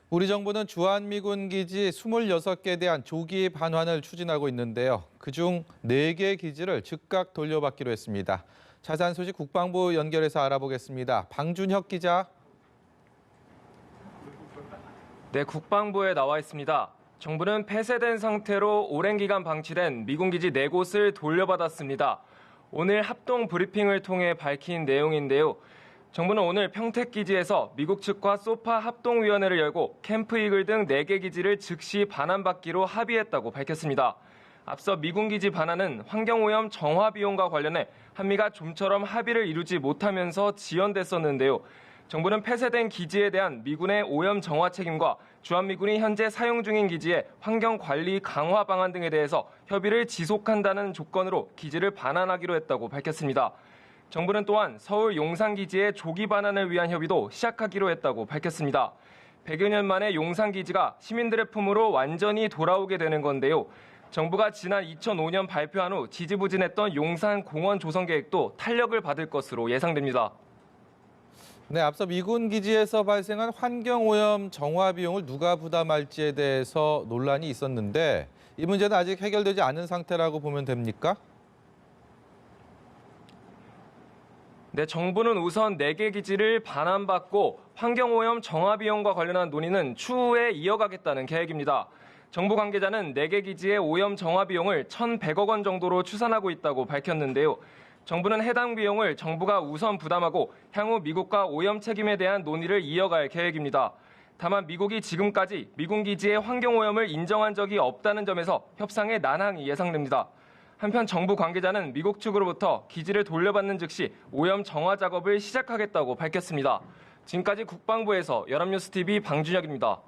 우리 정부는 주한미군 기지 26개에 대한 조기 반환을 추진하고 있는데요. 그중 4개 기지를 즉각 돌려받기로 했습니다. 자세한 소식 국방부 연결해서 알아보겠습니다. 방준혁 기자. 네, 국방부에 나와 있습니다. 정부는 폐쇄된 상태로 오랜 기간 방치된 미군 기지 4곳을 돌려받았습니다. 오늘 합동 브리핑을 통해 밝힌 내용인데요. 정부는 오늘 평택기지에서 미국 측과 소파 합동위원회를 열고 캠프 이글 등 4개 기지를 즉시 반환받기로 합의했다고 밝혔습니다. 앞서 미군 기지 반환은 환경오염 정화 비용과 관련해 한미가 좀처럼 합의를 이루지 못하면서 지연됐었는데요. 정부는 폐쇄된 기지에 대한 미군의 오염 정화 책임과 주한미군이 현재 사용 중인 기지의 환경관리 강화 방안 등에 대해서 협의를 지속한다는 조건으로 기지를 반환하기로 했다고 밝혔습니다. 정부는 또한 서울 용산기지의 조기 반환을 위한 협의도 시작하기로 했다고 밝혔습니다. 100여 년 만에 용산기지가 시민들의 품으로 완전히 돌아오게 되는 건데요. 정부가 지난 2005년 발표한 후 지지부진했던 용산공원 조성 계획도 탄력을 받을 것으로 예상됩니다. 네, 앞서 미군 기지에서 발생한 환경오염 정화 비용을 누가 부담할지에 대해서 논란이 있었는데 이 문제는 아직 해결되지 않은 상태라고 보면 됩니까? 네, 정부는 우선 4개 기지를 반환받고 환경오염 정화 비용과 관련한 논의는 추후에 이어가겠다는 계획입니다. 정부 관계자는 4개 기지의 오염 정화 비용을 1,100억 원 정도로 추산하고 있다고 밝혔는데요. 정부는 해당 비용을 정부가 우선 부담하고 향후 미국과 오염 책임에 대한 논의를 이어갈 계획입니다. 다만 미국이 지금까지 미군 기지의 환경오염을 인정한 적이 없다는 점에서 협상의 난항이 예상됩니다. 한편 정부 관계자는 미국 측으로부터 기지를 돌려받는 즉시 오염 정화 작업을 시작하겠다고 밝혔습니다. 지금까지 국방부에서 연합뉴스TV 방준혁입니다.